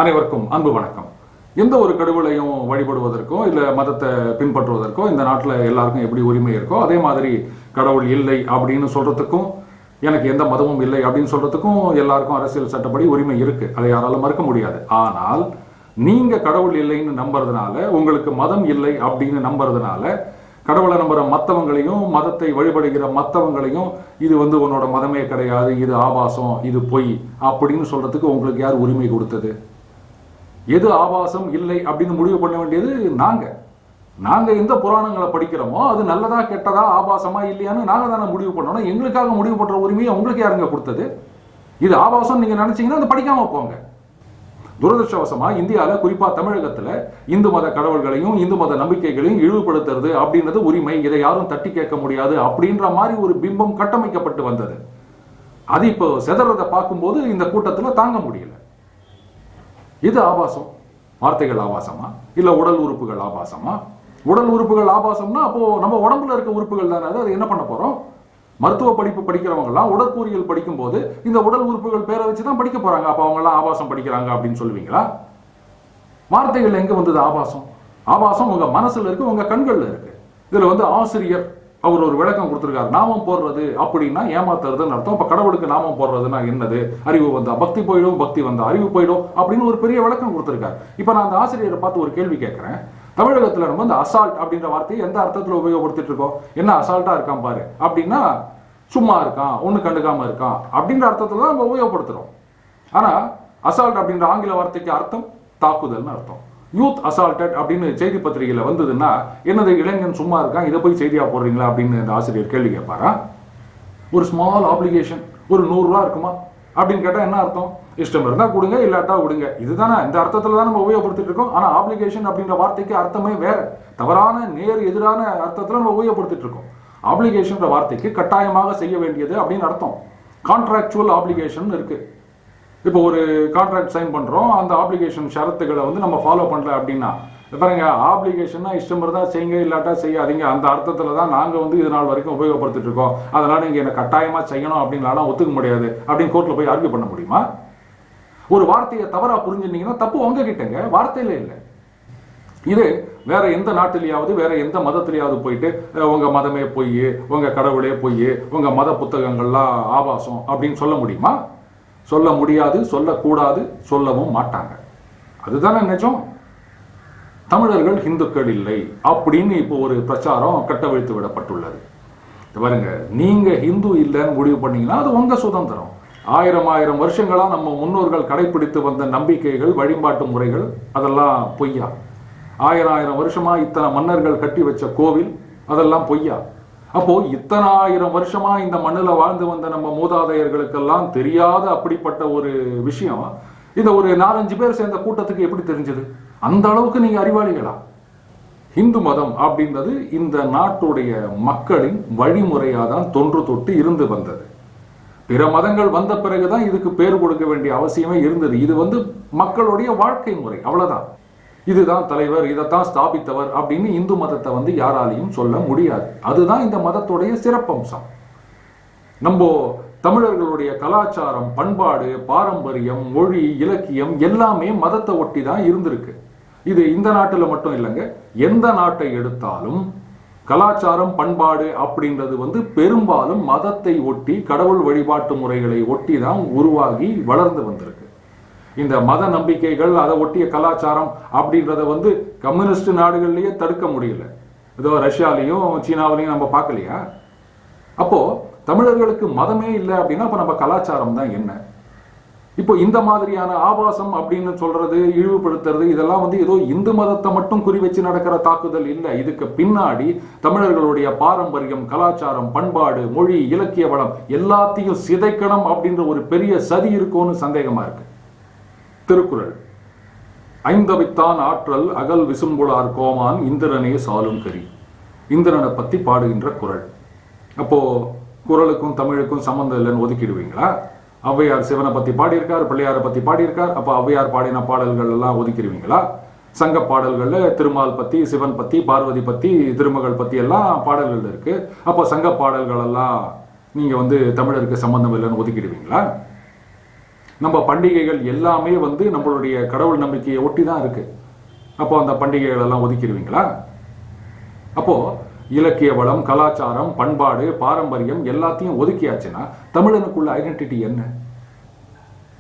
அனைவருக்கும் அன்பு வணக்கம். எந்த ஒரு கடவுளையும் வழிபடுவதற்கோ இல்லை மதத்தை பின்பற்றுவதற்கோ இந்த நாட்டில் எல்லாருக்கும் எப்படி உரிமை இருக்கோ அதே மாதிரி கடவுள் இல்லை அப்படின்னு சொல்றதுக்கும் எனக்கு எந்த மதமும் இல்லை அப்படின்னு சொல்றதுக்கும் எல்லாருக்கும் அரசியல் சட்டப்படி உரிமை இருக்கு. அதை யாராலும் மறுக்க முடியாது. ஆனால் நீங்க கடவுள் இல்லைன்னு நம்புறதுனால, உங்களுக்கு மதம் இல்லை அப்படின்னு நம்புறதுனால, கடவுளை நம்புற மற்றவங்களையும் மதத்தை வழிபடுகிற மற்றவங்களையும் இது உன்னோட மதமே கிடையாது, இது ஆபாசம், இது பொய் அப்படின்னு சொல்றதுக்கு உங்களுக்கு யார் உரிமை கொடுத்தது? எது ஆபாசம் இல்லை அப்படின்னு முடிவு பண்ண வேண்டியது நாங்க எந்த புராணங்களை படிக்கிறோமோ அது நல்லதா கெட்டதா ஆபாசமா இல்லையான்னு நாங்க தானே முடிவு பண்ணணும். எங்களுக்காக முடிவு பண்ற உரிமையை உங்களுக்கு யாருங்க கொடுத்தது? இது ஆபாசம் நீங்க நினைச்சீங்கன்னா அதை படிக்காம போங்க. துரதிருஷ்டவசமா இந்தியாவில் குறிப்பா தமிழகத்துல இந்து மத கடவுள்களையும் இந்து மத நம்பிக்கைகளையும் இழிவுபடுத்துறது அப்படின்றது உரிமை, இதை யாரும் தட்டி கேட்க முடியாது அப்படின்ற மாதிரி ஒரு பிம்பம் கட்டமைக்கப்பட்டு வந்தது. அது இப்போ செதறதை பார்க்கும்போது இந்த கூட்டத்துல தாங்க முடியல. இது ஆபாசம். வார்த்தைகள் ஆபாசமா இல்ல உடல் உறுப்புகள் ஆபாசமா? உடல் உறுப்புகள் ஆபாசம்னா அப்போ நம்ம உடம்புல இருக்க உறுப்புகள் தானே. அது என்ன பண்ண போறோம்? மருத்துவ படிப்பு படிக்கிறவங்க எல்லாம் உடற்கூறியல் படிக்கும் போது இந்த உடல் உறுப்புகள் பேரை வச்சுதான் படிக்க போறாங்க. அப்ப அவங்க எல்லாம் ஆபாசம் படிக்கிறாங்க அப்படின்னு சொல்லுவீங்களா? வார்த்தைகள் எங்க வந்தது ஆபாசம்? ஆபாசம் உங்க மனசுல இருக்கு, உங்க கண்கள்ல இருக்கு. இதுல ஆசிரியர் அவர் ஒரு விளக்கம் கொடுத்திருக்காரு. நாமம் போடுறது அப்படின்னா ஏமாத்துறதுன்னு அர்த்தம். இப்ப கடவுளுக்கு நாமம் போடுறதுன்னா என்னது? அறிவு வந்தா பக்தி போயிடும், பக்தி வந்தா அறிவு போயிடும் அப்படின்னு ஒரு பெரிய விளக்கம் கொடுத்திருக்காரு. இப்ப நான் அந்த ஆசிரியரை பார்த்து ஒரு கேள்வி கேட்கிறேன். தமிழகத்துல நம்ம இந்த அசால்ட் அப்படின்ற வார்த்தையை எந்த அர்த்தத்துல உபயோகப்படுத்திட்டு இருக்கோம்? என்ன அசால்ட்டா இருக்கான் பாரு அப்படின்னா சும்மா இருக்கான், ஒண்ணு கண்டுக்காம இருக்கான் அப்படின்ற அர்த்தத்துல தான் நம்ம உபயோகப்படுத்துறோம். ஆனா அசால்ட் அப்படின்ற ஆங்கில வார்த்தைக்கு அர்த்தம் தாக்குதல்னு அர்த்தம். யூத் அசால்டட் அப்படின்னு செய்தி பத்திரிகையில வந்ததுன்னா என்னது, இளைஞன் சும்மா இருக்கான், இதை போய் செய்தியா போடுறீங்களா அப்படின்னு அந்த ஆசிரியர் கேள்வி கேட்பாரா? ஒரு ஸ்மால் ஆப்ளிகேஷன் ஒரு 100 ரூபா இருக்குமா அப்படின்னு கேட்டா என்ன அர்த்தம்? இஷ்டம் இருந்தா கொடுங்க, இல்லாட்டா விடுங்க. இதுதானே இந்த அர்த்தத்துல தான் நம்ம உபயோகப்படுத்திட்டு இருக்கோம். ஆனா ஆப்ளிகேஷன் அப்படின்ற வார்த்தைக்கு அர்த்தமே வேற, தவறான நேர் எதிரான அர்த்தத்துல நம்ம உபயோகப்படுத்திட்டு இருக்கோம். ஆப்ளிகேஷன் வார்த்தைக்கு கட்டாயமாக செய்ய வேண்டியது அப்படின்னு அர்த்தம். கான்ட்ராக்சுவல் ஆப்ளிகேஷன் இருக்கு. இப்போ ஒரு கான்ட்ராக்ட் சைன் பண்றோம், அந்த ஆப்ளிகேஷன் ஷரத்துகளை நம்ம ஃபாலோ பண்ணல அப்படின்னா பாருங்க, ஆப்ளிகேஷன்னா இஷ்டம் இருந்தா செய்யுங்க, இல்லாட்டா செய்யாதீங்க. அந்த அர்த்தத்துல தான் நாங்க இது நாள் வரைக்கும் உபயோகப்படுத்திட்டு இருக்கோம். அதனால நீங்க என்ன கட்டாயமா செய்யணும் அப்படின்னால ஒத்துக்க முடியாது அப்படின்னு கோர்ட்ல போய் ஆர்கியூ பண்ண முடியுமா? ஒரு வார்த்தையை தவறா புரிஞ்சுட்டீங்கன்னா தப்பு உங்ககிட்டங்க, வார்த்தையில இல்லை. இது வேற எந்த நாட்டிலேயாவது வேற எந்த மதத்திலேயாவது போயிட்டு உங்க மதமே பொய், உங்க கடவுளே பொய், உங்க மத புத்தகங்கள்லாம் ஆபாசம் அப்படின்னு சொல்ல முடியுமா? சொல்ல முடியாது, சொல்லக்கூடாது, சொல்லவும் மாட்டாங்க. அதுதானே நிஜம். தமிழர்கள் இந்துக்கள் இல்லை அப்படின்னு இப்போ ஒரு பிரச்சாரம் கட்டவிழ்த்து விடப்பட்டுள்ளது. பாருங்க, நீங்க இந்து இல்லைன்னு முடிவு பண்ணீங்கன்னா அது உங்க சுதந்திரம். ஆயிரம் வருஷங்களா நம்ம முன்னோர்கள் கடைபிடித்து வந்த நம்பிக்கைகள், வழிபாட்டு முறைகள் அதெல்லாம் பொய்யா? ஆயிரம் வருஷமா இத்தனை மன்னர்கள் கட்டி வச்ச கோவில் அதெல்லாம் பொய்யா? அப்போ இத்தனை 1000 வருஷமா இந்த மண்ணுல வாழ்ந்து வந்த நம்ம மூதாதையர்களுக்கெல்லாம் தெரியாத அப்படிப்பட்ட ஒரு விஷயம் இந்த ஒரு 4-5 பேர் சேர்ந்த கூட்டத்துக்கு எப்படி தெரிஞ்சது? அந்த அளவுக்கு நீங்க அறிவாளிகளா? இந்து மதம் அப்படின்றது இந்த நாட்டுடைய மக்களின் வழிமுறையா தான் தொன்று தொட்டு இருந்து வந்தது. பிற மதங்கள் வந்த பிறகுதான் இதுக்கு பேர் கொடுக்க வேண்டிய அவசியமே இருந்தது. இது மக்களுடைய வாழ்க்கை முறை, அவ்வளவுதான். இதுதான் தலைவர், இதைத்தான் ஸ்தாபித்தவர் அப்படின்னு இந்து மதத்தை யாராலையும் சொல்ல முடியாது. அதுதான் இந்த மதத்துடைய சிறப்பம்சம். நம்ம தமிழர்களுடைய கலாச்சாரம், பண்பாடு, பாரம்பரியம், மொழி, இலக்கியம் எல்லாமே மதத்தை ஒட்டி தான் இருந்திருக்கு. இது இந்த நாட்டுல மட்டும் இல்லைங்க, எந்த நாட்டை எடுத்தாலும் கலாச்சாரம், பண்பாடு அப்படின்றது பெரும்பாலும் மதத்தை ஒட்டி, கடவுள் வழிபாட்டு முறைகளை ஒட்டி தான் உருவாகி வளர்ந்து வந்திருக்கு. இந்த மத நம்பிக்கைகள், அதை ஒட்டிய கலாச்சாரம் அப்படின்றத கம்யூனிஸ்ட் நாடுகள்லயே தடுக்க முடியல. ஏதோ ரஷ்யாலையும் சீனாவிலையும் நம்ம பார்க்கலையா? அப்போ தமிழர்களுக்கு மதமே இல்லை அப்படின்னா அப்ப நம்ம கலாச்சாரம் தான் என்ன? இப்போ இந்த மாதிரியான ஆபாசம் அப்படின்னு சொல்றது, இழிவுபடுத்துறது இதெல்லாம் ஏதோ இந்து மதத்தை மட்டும் குறி வச்சு நடக்கிற தாக்குதல் இல்லை. இதுக்கு பின்னாடி தமிழர்களுடைய பாரம்பரியம், கலாச்சாரம், பண்பாடு, மொழி, இலக்கிய வளம் எல்லாத்தையும் சிதைக்கணும் அப்படின்ற ஒரு பெரிய சதி இருக்கும்னு சந்தேகமா இருக்கு. திருக்குறள், ஐந்தவித்தான் ஆற்றல் அகல் விசும்புளார் கோமான் இந்திரனே சாலும் கரி. இந்திரனை பத்தி பாடுகின்ற குறள். அப்போ குறளுக்கும் தமிழுக்கும் சம்பந்தம் இல்லைன்னு ஒதுக்கிடுவீங்களா? ஔவையார் சிவனை பத்தி பாடியிருக்கார், பிள்ளையாரை பத்தி பாடியிருக்கார். அப்ப ஔவையார் பாடின பாடல்கள் எல்லாம் ஒதுக்கிடுவீங்களா? சங்க பாடல்கள்ல திருமால் பத்தி, சிவன் பத்தி, பார்வதி பத்தி, திருமகள் பத்தி எல்லாம் பாடல்கள் இருக்கு. அப்போ சங்க பாடல்கள் எல்லாம் நீங்க தமிழருக்கு சம்பந்தம் இல்லைன்னு ஒதுக்கிடுவீங்களா? நம்ம பண்டிகைகள் எல்லாமே வந்து நம்மளுடைய கடவுள் நம்பிக்கையை ஒட்டி தான் இருக்கு. அப்போ அந்த பண்டிகைகள் எல்லாம் ஒதுக்கிடுவீங்களா? அப்போ இலக்கிய வளம், கலாச்சாரம், பண்பாடு, பாரம்பரியம் எல்லாத்தையும் ஒதுக்கியாச்சுன்னா தமிழனுக்குள்ள ஐடென்டிட்டி என்ன?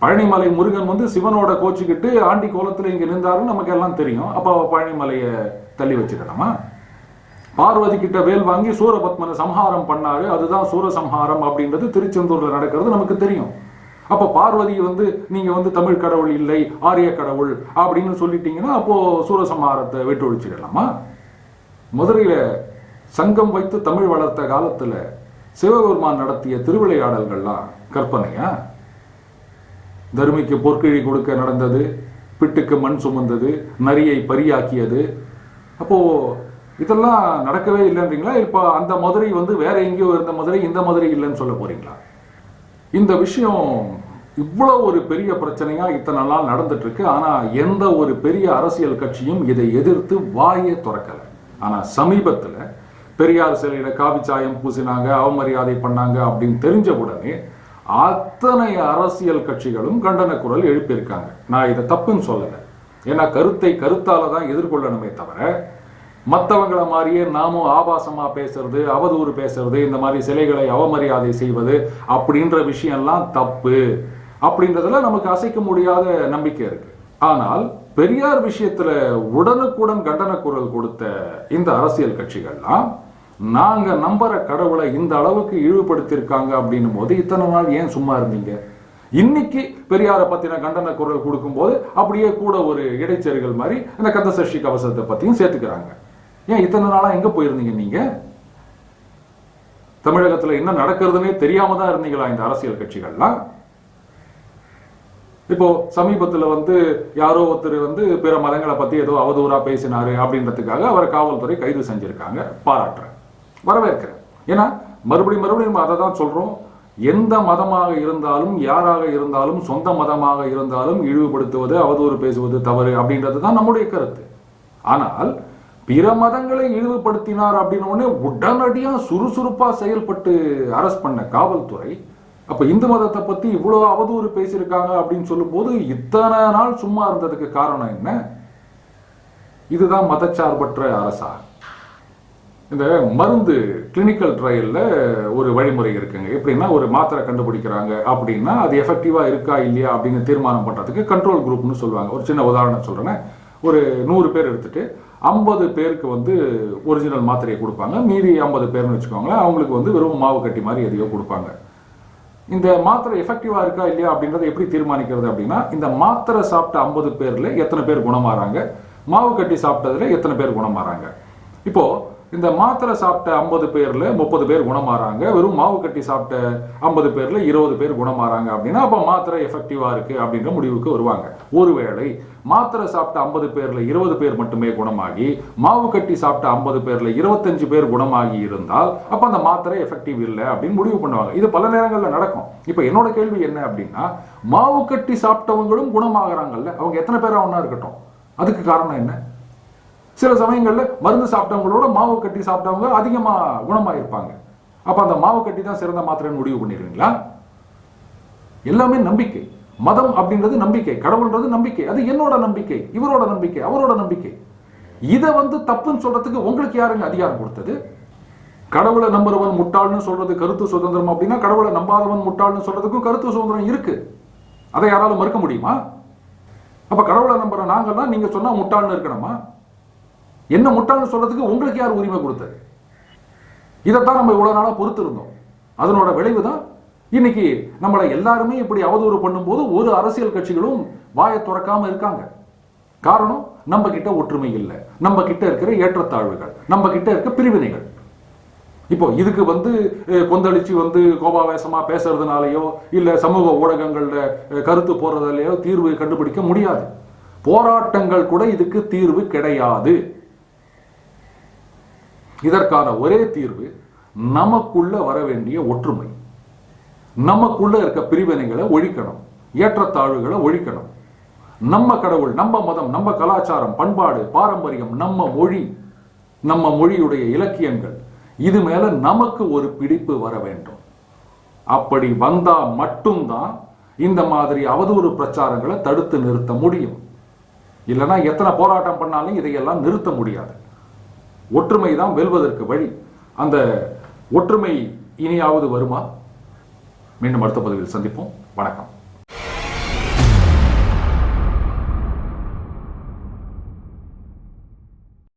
பழனிமலை முருகன் வந்து சிவனோட கோச்சுக்கிட்டு ஆண்டி கோலத்துல இங்க நின்றாருன்னு நமக்கு எல்லாம் தெரியும். அப்ப பழனிமலையை தள்ளி வச்சுக்கலாமா? பார்வதி கிட்ட வேல் வாங்கி சூரபத்மனை சம்ஹாரம் பண்ணாரு, அதுதான் சூரசம்ஹாரம் அப்படின்றது திருச்செந்தூர்ல நடக்கிறது நமக்கு தெரியும். அப்ப பார்வதி வந்து நீங்க வந்து தமிழ் கடவுள் இல்லை, ஆரிய கடவுள் அப்படின்னு சொல்லிட்டீங்கன்னா அப்போ சூரசம்ஹாரத்தை விட்டு ஒழிச்சிடலாமா? மதுரையில சங்கம் வைத்து தமிழ் வளர்த்த காலத்துல சிவபெருமான் நடத்திய திருவிளையாடல்கள்லாம் கற்பனையா? தருமிக்கு பொற்கிழி கொடுக்க நடந்தது, பிட்டுக்கு மண் சுமந்தது, நரியை பரியாக்கியது. அப்போ இதெல்லாம் நடக்கவே இல்லைன்றீங்களா? இப்ப அந்த மதுரை வந்து வேற எங்கேயோ இருந்த மதுரை இந்த மதுரை இல்லைன்னு சொல்ல போறீங்களா? இந்த விஷயம் இவ்வளவு ஒரு பெரிய பிரச்சனையா இத்தனை நாள் நடந்துட்டு இருக்கு. ஆனா எந்த ஒரு பெரிய அரசியல் கட்சியும் இதை எதிர்த்து வாயே திறக்கல. ஆனா சமீபத்துல பெரியார் சிலையில காவிச்சாயம் பூசினாங்க, அவமரியாதை பண்ணாங்க அப்படின்னு தெரிஞ்ச உடனே அத்தனை அரசியல் கட்சிகளும் கண்டன குரல் எழுப்பியிருக்காங்க. நான் இதை தப்புன்னு சொல்லல. ஏன்னா கருத்தை கருத்தால தான் எதிர்கொள்ளணுமே தவிர மற்றவங்களை மாதிரியே நாமும் ஆபாசமா பேசுறது, அவதூறு பேசுறது, இந்த மாதிரி சிலைகளை அவமரியாதை செய்வது அப்படின்ற விஷயம்லாம் தப்பு அப்படின்றதுல நமக்கு அசைக்க முடியாத நம்பிக்கை இருக்கு. ஆனால் பெரியார் விஷயத்துல உடனுக்குடன் கண்டன குரல் கொடுத்த இந்த அரசியல் கட்சிகள்லாம் நாங்க நம்புற கடவுளை இந்த அளவுக்கு இழிவுபடுத்தியிருக்காங்க அப்படின்னும் போது இத்தனை நாள் ஏன் சும்மா இருந்தீங்க? இன்னைக்கு பெரியாரை பத்தின கண்டன குரல் கொடுக்கும் போது அப்படியே கூட ஒரு இடைச்செருகள் மாதிரி இந்த கந்த சஷ்டி கவசத்தை பத்தியும் சேர்த்துக்கிறாங்க. ஏன் இத்தனை நாளா எங்க போயிருந்தீங்க? நீங்க தமிழகத்துல என்ன நடக்கிறதுனே தெரியாம தான் இருந்தீங்களா இந்த அரசியல் கட்சிகள்லாம்? இப்போ சமீபத்துல வந்து யாரோ ஒருத்தர் வந்து பிற மதங்களை பத்தி ஏதோ அவதூறா பேசினாரு அப்படின்றதுக்காக அவரை காவல்துறை கைது செஞ்சிருக்காங்க. பாராட்டுறேன், வரவேற்கிறேன். ஏன்னா மறுபடியும் அதை தான் சொல்றோம். எந்த மதமாக இருந்தாலும், யாராக இருந்தாலும், சொந்த மதமாக இருந்தாலும் இழிவுபடுத்துவது, அவதூறு பேசுவது தவறு அப்படின்றது தான் நம்முடைய கருத்து. ஆனால் பிற மதங்களை இழிவுபடுத்தினார் அப்படின்னு உடனடியா சுறுசுறுப்பா செயல்பட்டு அரெஸ்ட் பண்ண காவல்துறை அப்ப இந்து மதத்தை பத்தி இவ்வளவு அவதூறு பேசியிருக்காங்க அப்படின்னு சொல்லும் போது இத்தனை நாள் சும்மா இருந்ததுக்கு காரணம் என்ன? இதுதான் மதச்சார்பற்ற அரசா? இந்த மருந்து கிளினிக்கல் ட்ரையல்ல ஒரு வழிமுறை இருக்குங்க. எப்படின்னா ஒரு மாத்திரை கண்டுபிடிக்கிறாங்க அப்படின்னா அது எஃபெக்டிவா இருக்கா இல்லையா அப்படின்னு தீர்மானம் பண்றதுக்கு கண்ட்ரோல் குரூப்னு சொல்லுவாங்க. ஒரு சின்ன உதாரணம் சொல்றேன். ஒரு 100 பேர் எடுத்துட்டு 50 பேருக்கு வந்து ஒரிஜினல் மாத்திரையை கொடுப்பாங்க, மீதி 50 பேர்னு வச்சுக்கோங்களேன். அவங்களுக்கு வந்து வெறும் மாவு கட்டி மாதிரி எதையோ கொடுப்பாங்க. இந்த மாத்திரை எஃபெக்டிவா இருக்கா இல்லையா அப்படின்றத எப்படி தீர்மானிக்கிறது அப்படின்னா, இந்த மாத்திரை சாப்பிட்ட 50 பேர்ல எத்தனை பேர் குணமாறாங்க, மாவு கட்டி சாப்பிட்டதுல எத்தனை பேர் குணமாறாங்க. இப்போ இந்த மாத்திரை சாப்பிட்ட 50 பேர்ல 30 பேர் குணமாறாங்க, வெறும் மாவு கட்டி சாப்பிட்ட 50 பேர்ல 20 பேர் குணமாறாங்க அப்படின்னா அப்ப மாத்திரை எஃபெக்டிவா இருக்கு அப்படின்ற முடிவுக்கு வருவாங்க. ஒருவேளை மாத்திரை சாப்பிட்ட 50 பேர்ல 20 பேர் மட்டுமே குணமாகி, மாவு கட்டி சாப்பிட்ட 50 பேர்ல 25 பேர் குணமாகி இருந்தால் அப்ப அந்த மாத்திரை எஃபெக்டிவ் இல்லை அப்படின்னு முடிவு பண்ணுவாங்க. இது பல நேரங்கள்ல நடக்கும். இப்ப என்னோட கேள்வி என்ன அப்படின்னா, மாவு கட்டி சாப்பிட்டவங்களும் குணமாகறாங்கல்ல, அவங்க எத்தனை பேரா ஒன்னா இருக்கட்டும், அதுக்கு காரணம் என்ன? சில சமயங்கள்ல மருந்து சாப்பிட்டவங்களோட மாவு கட்டி சாப்பிட்டவங்க அதிகமா குணமாயிருப்பாங்க. அப்ப அந்த மாவு கட்டி தான் சிறந்த மாத்திரைன்னு முடிவு பண்ணிடுவீங்களா? எல்லாமே நம்பிக்கை. மதம் அப்படின்றது நம்பிக்கை, கடவுள்ன்றது நம்பிக்கை. அது என்னோட நம்பிக்கை, இவரோட நம்பிக்கை, அவரோட நம்பிக்கை. இதை வந்து தப்புன்னு சொல்றதுக்கு உங்களுக்கு யாருங்க அதிகாரம் கொடுத்தது? கடவுளை நம்புறவன் முட்டாள்னு சொல்றது கருத்து சுதந்திரம் அப்படின்னா, கடவுளை நம்பாதவன் முட்டாள்னு சொல்றதுக்கும் கருத்து சுதந்திரம் இருக்கு. அதை யாராலும் மறுக்க முடியுமா? அப்ப கடவுளை நம்புற நாங்கள்லாம் நீங்க சொன்னா முட்டாள்னு இருக்கணுமா? என்ன முட்டாள்னு சொல்றதுக்கு உங்களுக்கு யார் உரிமை கொடுத்தது? இதைத்தான் நம்ம இவ்வளவு நாளா பொறுத்து இருந்தோம். அதனோட விளைவுதான் இன்னைக்கு நம்மளை எல்லாருமே இப்படி அவதூறு பண்ணும்போது ஒரு அரசியல் கட்சிகளும் வாயை துறக்காம இருக்காங்க. காரணம், நம்ம கிட்ட ஒற்றுமை இல்லை, நம்ம கிட்ட இருக்கிற ஏற்றத்தாழ்வுகள், நம்ம கிட்ட இருக்க பிரிவினைகள். இப்போ இதுக்கு வந்து கொந்தளிச்சு வந்து கோபாவேசமா பேசுறதுனாலயோ இல்ல சமூக ஊடகங்கள்ல கருத்து போறதுலயோ தீர்வு கண்டுபிடிக்க முடியாது. போராட்டங்கள் கூட இதுக்கு தீர்வு கிடையாது. இதற்கான ஒரே தீர்வு நமக்குள்ள வர வேண்டிய ஒற்றுமை. நமக்குள்ள இருக்க பிரிவினைகளை ஒழிக்கணும், ஏற்றத்தாழ்வுகளை ஒழிக்கணும். நம்ம கடவுள், நம்ம மதம், நம்ம கலாச்சாரம், பண்பாடு, பாரம்பரியம், நம்ம மொழி, நம்ம மொழியுடைய இலக்கியங்கள், இது மேல நமக்கு ஒரு பிடிப்பு வர வேண்டும். அப்படி வந்தா மட்டும்தான் இந்த மாதிரி அவதூறு பிரச்சாரங்களை தடுத்து நிறுத்த முடியும். இல்லைன்னா எத்தனை போராட்டம் பண்ணாலும் இதையெல்லாம் நிறுத்த முடியாது. ஒற்றுமை தான் வெல்வதற்கு வழி. அந்த ஒற்றுமை இனியாவது வருமா? மீண்டும் அடுத்த பதிவில் சந்திப்போம். வணக்கம்.